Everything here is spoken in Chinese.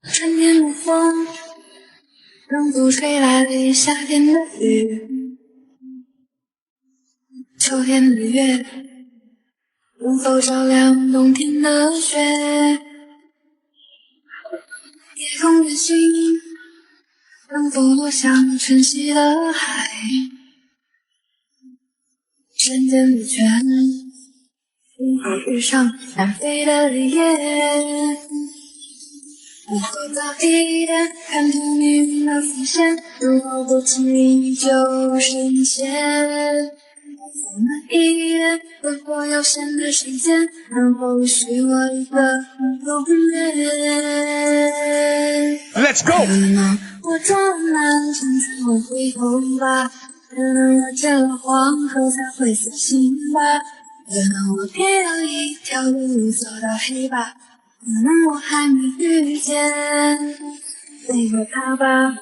春天的风，仿佛吹来了夏天的雨。秋天的月，能否照亮冬天的雪？夜空的星，能否落向晨曦的海？山间的泉，能否遇上南飞的雁？如果早一点看透命运的伏线，如果不经意就深陷。再慢一点，如果有限的时间，能否许我一个永远 Let's go！ 可能我撞南墙才会回头吧，可能我见了黄河才会死心吧，可能我偏要一条路走到黑吧，可能我还没遇见那个他吧。